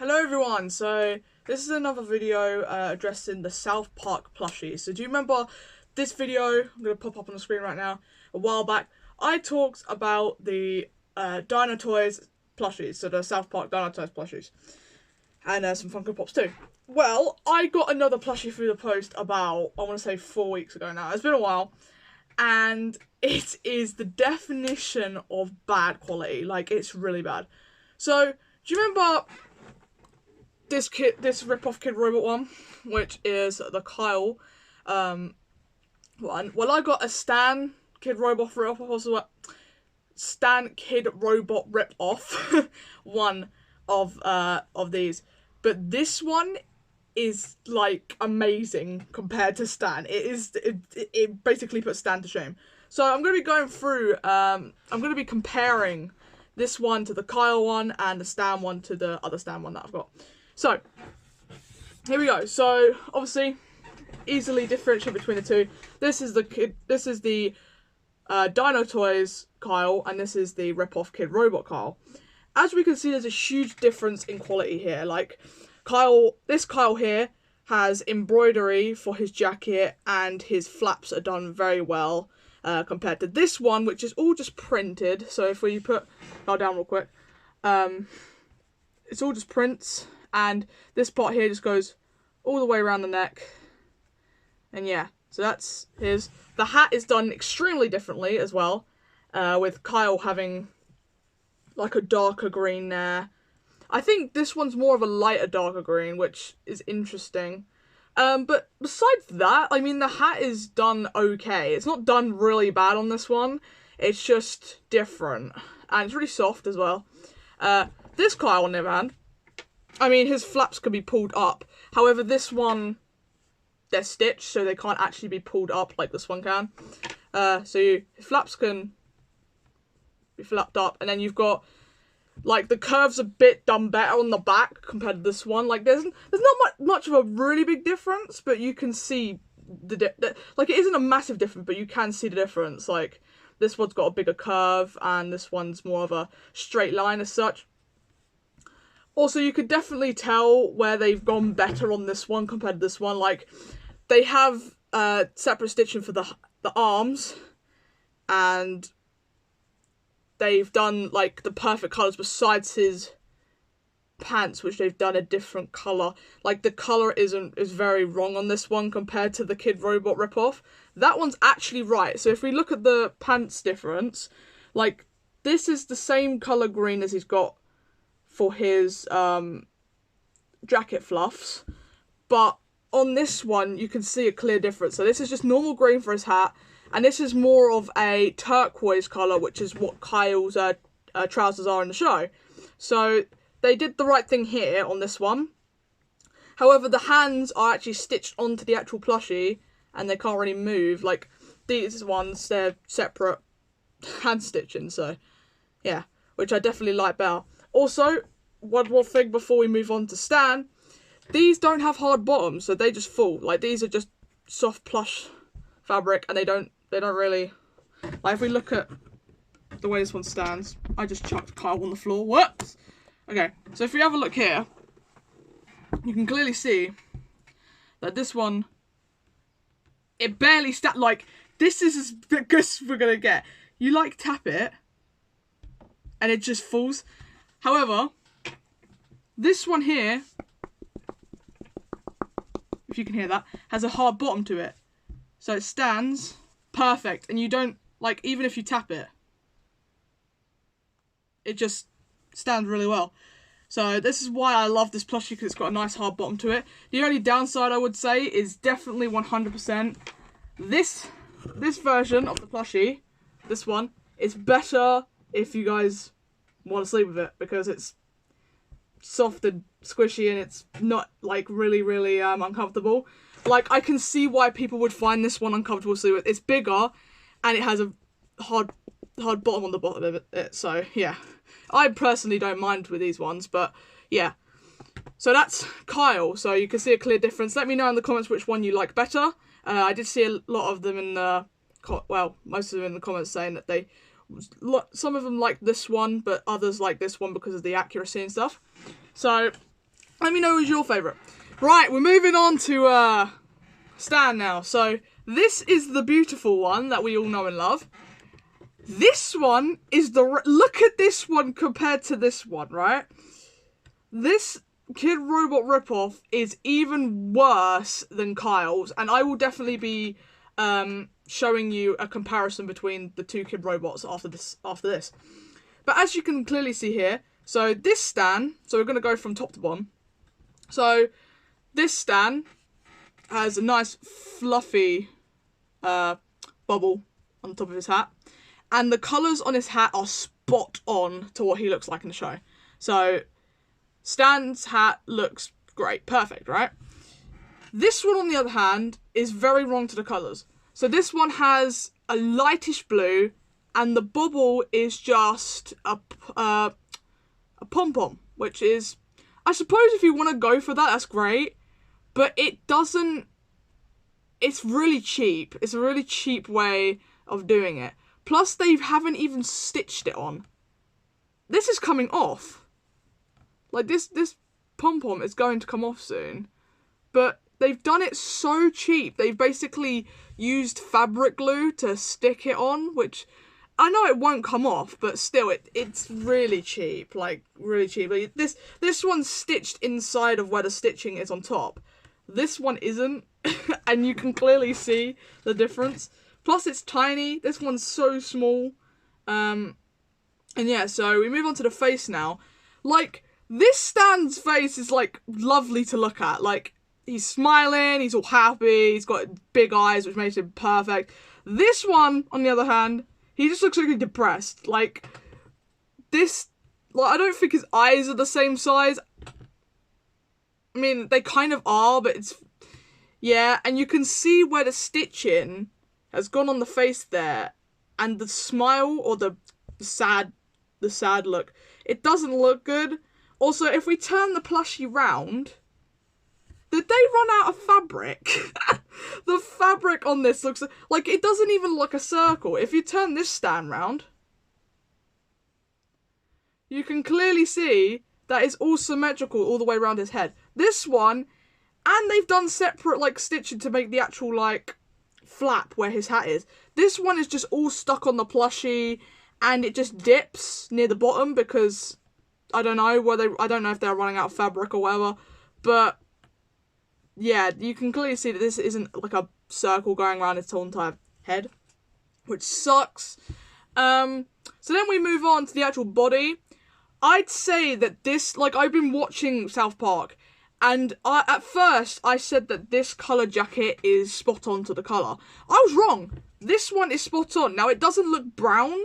Hello everyone, so this is another video addressing the South Park plushies. So do you remember this video, I'm going to pop up on the screen right now, a while back, I talked about the DinoToys plushies, so the South Park DinoToys plushies, and some Funko Pops too. Well, I got another plushie through the post about, I want to say 4 weeks ago now, it's been a while, and it is the definition of bad quality, like it's really bad. So, do you remember this rip-off Kidrobot one, which is the Kyle one? Well, I got a Stan Kidrobot rip-off one of these, but this one is like amazing compared to Stan. It basically puts Stan to shame. So I'm going to be going through, I'm going to be comparing this one to the Kyle one and the Stan one to the other Stan one that I've got. So, here we go. So, obviously, easily differentiate between the two. This is the DinoToys Kyle, and this is the rip-off Kidrobot Kyle. As we can see, there's a huge difference in quality here. Like, this Kyle here has embroidery for his jacket, and his flaps are done very well compared to this one, which is all just printed. So, if we put Kyle down real quick, it's all just prints. And this part here just goes all the way around the neck. And yeah, so that's his. The hat is done extremely differently as well. With Kyle having like a darker green there. I think this one's more of a lighter darker green, which is interesting. But besides that, I mean, the hat is done okay. It's not done really bad on this one. It's just different. And it's really soft as well. This Kyle, on the other hand, I mean, his flaps can be pulled up. However, this one, they're stitched, so they can't actually be pulled up like this one can. His flaps can be flapped up, and then you've got, like, the curves a bit done better on the back compared to this one. Like, there's not much of a really big difference, but you can see like, it isn't a massive difference, but you can see the difference. Like, this one's got a bigger curve, and this one's more of a straight line as such. Also, you could definitely tell where they've gone better on this one compared to this one. Like, they have separate stitching for the arms, and they've done, like, the perfect colours besides his pants, which they've done a different colour. Like, the colour is very wrong on this one compared to the Kidrobot ripoff. That one's actually right. So if we look at the pants difference, like, this is the same colour green as he's got for his jacket fluffs, but on this one you can see a clear difference. So this is just normal green for his hat, and this is more of a turquoise colour, which is what Kyle's trousers are in the show. So they did the right thing here on this one. However, the hands are actually stitched onto the actual plushie, and they can't really move. Like, these ones, they're separate hand stitching, so yeah, which I definitely like better. Also, one more thing before we move on to Stan, these don't have hard bottoms, so they just fall. Like, these are just soft plush fabric, and they don't really, like, if we look at the way this one stands, I just chucked Kyle on the floor. Whoops! Okay, so if we have a look here, you can clearly see that this one, it barely like, this is as good as we're gonna get. You, like, tap it, and it just falls. However, this one here, if you can hear that, has a hard bottom to it. So it stands perfect, and you don't, like, even if you tap it, it just stands really well. So this is why I love this plushie, because it's got a nice hard bottom to it. The only downside I would say is definitely 100%. This version of the plushie, this one, is better if you guys want to sleep with it, because it's soft and squishy, and it's not, like, really uncomfortable. Like, I can see why people would find this one uncomfortable to sleep with. It's bigger, and it has a hard bottom on the bottom of it, so yeah, I personally don't mind with these ones. But yeah, so that's Kyle, so you can see a clear difference. Let me know in the comments which one you like better. I did see a lot of them in the, well, most of them in the comments saying that they some of them like this one, but others like this one because of the accuracy and stuff. So Let me know who's your favourite. Right, we're moving on to Stan now. So this is the beautiful one that we all know and love. This one is look at this one compared to this one, right? This Kidrobot ripoff is even worse than Kyle's, and I will definitely be showing you a comparison between the two Kidrobots after this. But as you can clearly see here, so this Stan, so we're going to go from top to bottom. So this Stan has a nice fluffy bubble on the top of his hat. And the colours on his hat are spot on to what he looks like in the show. So Stan's hat looks great. Perfect, right? This one, on the other hand, is very wrong to the colours. So this one has a lightish blue, and the bubble is just a pom-pom, which is, I suppose if you want to go for that, that's great. But it doesn't, it's really cheap. It's a really cheap way of doing it. Plus, they haven't even stitched it on. This is coming off. Like, this pom-pom is going to come off soon. But they've done it so cheap. They've basically used fabric glue to stick it on, which I know it won't come off, but still, it's really cheap. Like, really cheap. Like, this one's stitched inside of where the stitching is on top. This one isn't, and you can clearly see the difference. Plus, it's tiny. This one's so small. And yeah, so we move on to the face now. Like, this Stan's face is, like, lovely to look at. Like, he's smiling, he's all happy, he's got big eyes, which makes him perfect. This one, on the other hand, he just looks really depressed. Like, this, like, I don't think his eyes are the same size. I mean, they kind of are, but it's, yeah, and you can see where the stitching has gone on the face there, and the smile, or the sad look, it doesn't look good. Also, if we turn the plushie round, did they run out of fabric? The fabric on this looks like, it doesn't even look a circle. If you turn this Stan round, you can clearly see that it's all symmetrical all the way around his head. This one, and they've done separate, like, stitching to make the actual, like, flap where his hat is. This one is just all stuck on the plushie, and it just dips near the bottom because I don't know I don't know if they're running out of fabric or whatever, but yeah, you can clearly see that this isn't like a circle going around his whole entire head, which sucks. So then we move on to the actual body. I'd say that this, like, I've been watching South Park, and at first I said that this colour jacket is spot on to the colour. I was wrong. This one is spot on. Now, it doesn't look brown,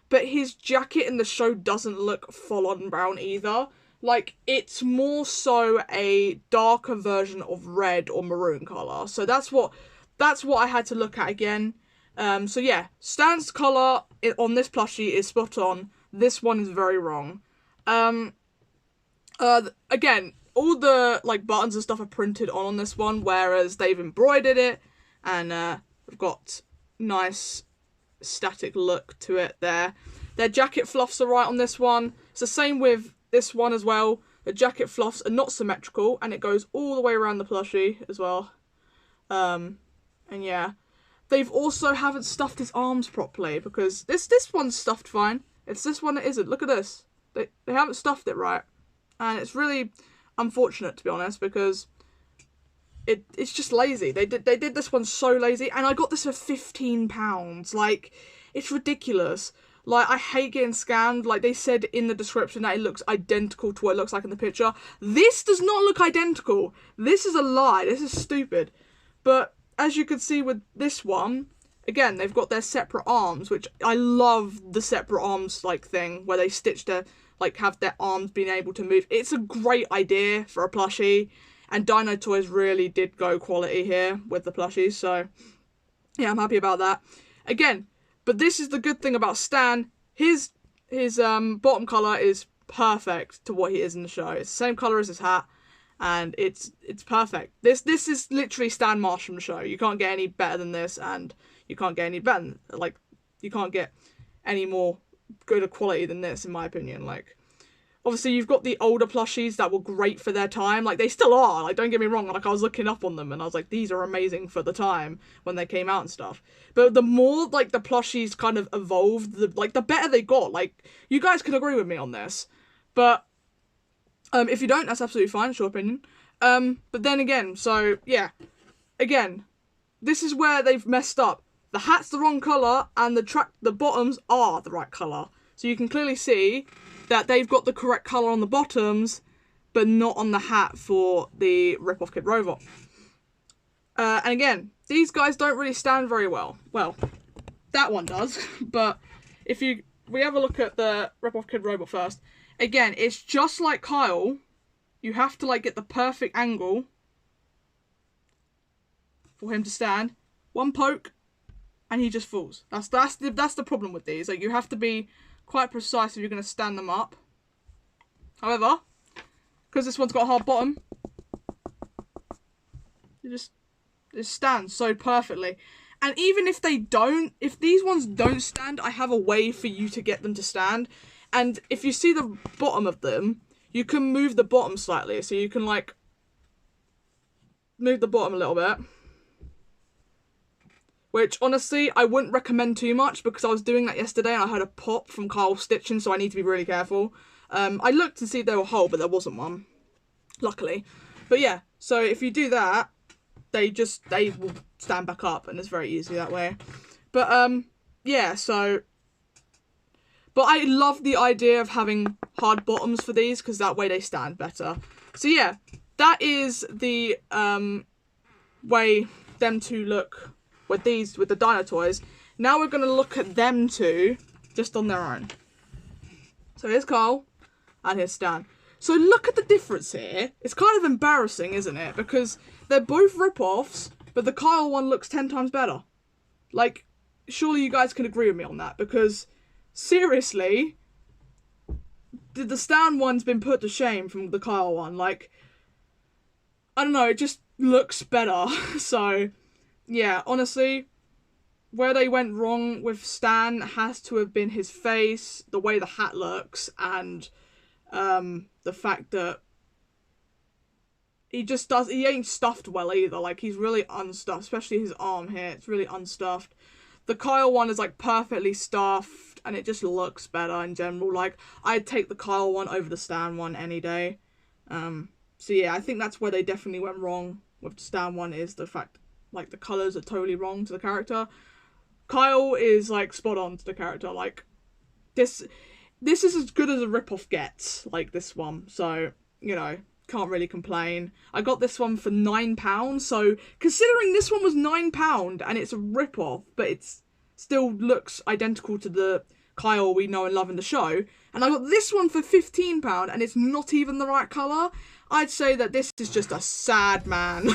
but his jacket in the show doesn't look full-on brown either. Like, it's more so a darker version of red or maroon colour. So that's what I had to look at again. So yeah, Stan's colour on this plushie is spot on. This one is very wrong. Again, all the, like, buttons and stuff are printed on this one, whereas they've embroidered it, and we've got nice static look to it there. Their jacket fluffs are right on this one. It's the same with this one as well. The jacket fluffs are not symmetrical, and it goes all the way around the plushie as well. And yeah, they've also haven't stuffed his arms properly, because this one's stuffed fine. It's this one that isn't. Look at this. They haven't stuffed it right, and it's really unfortunate, to be honest, because it's just lazy. They did this one so lazy, and I got this for £15. Like, it's ridiculous. Like, I hate getting scammed. Like, they said in the description that it looks identical to what it looks like in the picture. This does not look identical. This is a lie. This is stupid. But as you can see with this one, again, they've got their separate arms, which I love the separate arms, like, thing, where they stitch their, like, have their arms being able to move. It's a great idea for a plushie, and DinoToys really did go quality here with the plushies, so yeah, I'm happy about that. Again, but this is the good thing about Stan. His bottom colour is perfect to what he is in the show. It's the same colour as his hat, and it's perfect. This is literally Stan Marsh from the show. You can't get any better than this, and you can't get any better than, like, you can't get any more good quality than this, in my opinion. Like, Obviously, you've got the older plushies that were great for their time. Like, they still are. Like, don't get me wrong. Like, I was looking up on them and I was like, these are amazing for the time when they came out and stuff. But the more, like, the plushies kind of evolved, the better they got. Like, you guys can agree with me on this. But, if you don't, that's absolutely fine. It's your opinion. But then again, so, yeah. Again, this is where they've messed up. The hat's the wrong colour and the bottoms are the right colour. So you can clearly see that they've got the correct colour on the bottoms, but not on the hat for the rip-off Kidrobot. And again, these guys don't really stand very well. Well, that one does, but if we have a look at the rip-off Kidrobot first. Again, it's just like Kyle. You have to, like, get the perfect angle for him to stand. One poke, and he just falls. That's the problem with these. Like, you have to be quite precise if you're going to stand them up. However, because this one's got a hard bottom, it stands so perfectly. And even if these ones don't stand, I have a way for you to get them to stand. And if you see the bottom of them, you can move the bottom slightly. So you can, like, move the bottom a little bit. Which, honestly, I wouldn't recommend too much because I was doing that yesterday and I heard a pop from Kyle stitching, so I need to be really careful. I looked to see if there were a hole, but there wasn't one. Luckily. But yeah, so if you do that, they will stand back up and it's very easy that way. But, yeah, so... But I love the idea of having hard bottoms for these because that way they stand better. So yeah, that is the way them to look with the DinoToys. Now we're going to look at them two just on their own. So here's Kyle and here's Stan. So look at the difference here. It's kind of embarrassing, isn't it? Because they're both rip-offs, but the Kyle one looks 10 times better. Like, surely you guys can agree with me on that because... Seriously, the Stan one's been put to shame from the Kyle one. Like, I don't know, it just looks better. So, yeah, honestly, where they went wrong with Stan has to have been his face, the way the hat looks, and the fact that he ain't stuffed well either. Like, he's really unstuffed, especially his arm here. It's really unstuffed. The Kyle one is, like, perfectly stuffed, and it just looks better in general. Like, I'd take the Kyle one over the Stan one any day. So, yeah, I think that's where they definitely went wrong with the Stan one, is the fact, like, the colours are totally wrong to the character. Kyle is, like, spot on to the character. Like, this is as good as a rip-off gets, like, this one. So, you know, can't really complain. I got this one for £9, so considering this one was £9 and it's a rip-off, but it's still looks identical to the Kyle we know and love in the show, and I got this one for £15 and it's not even the right colour, I'd say that this is just a sad man.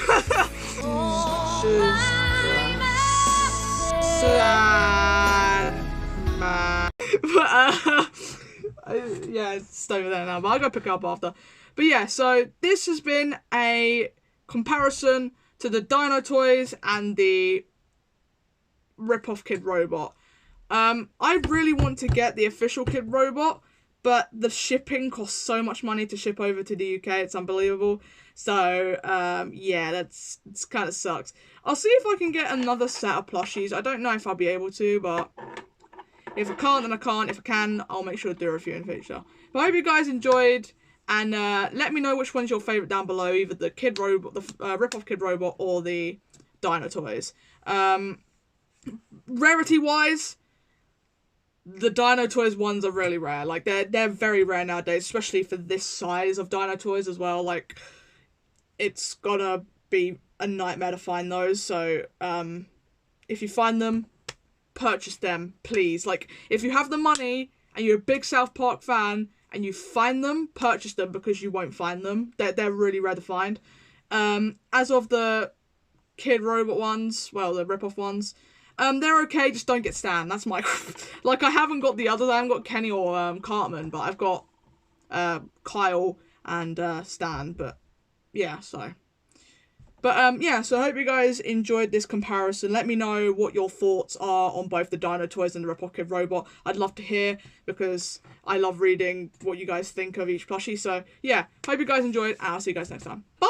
Sad man. But, yeah, it's over there now, but I'll go pick it up after. But yeah, so this has been a comparison to the DinoToys and the rip-off Kidrobot. I really want to get the official Kidrobot, but the shipping costs so much money to ship over to the UK, it's unbelievable. So, yeah, it kind of sucks. I'll see if I can get another set of plushies. I don't know if I'll be able to, but if I can't, then I can't. If I can, I'll make sure to do a review in the future. But I hope you guys enjoyed. And let me know which one's your favourite down below, either the Kidrobot, the rip-off Kidrobot, or the DinoToys. Rarity-wise, the DinoToys ones are really rare. Like, they're very rare nowadays, especially for this size of DinoToys as well. Like, it's gotta be a nightmare to find those. So, if you find them, purchase them, please. Like, if you have the money and you're a big South Park fan, and you find them, purchase them because you won't find them. They're really rare to find. As of the Kidrobot ones, well, the rip-off ones, they're okay, just don't get Stan. That's my... Like, I haven't got the others. I haven't got Kenny or Cartman, but I've got Kyle and Stan. But, yeah, so... But yeah, so I hope you guys enjoyed this comparison. Let me know what your thoughts are on both the DinoToys and the Replica Kidrobot. I'd love to hear, because I love reading what you guys think of each plushie. So yeah, hope you guys enjoyed, and I'll see you guys next time. Bye!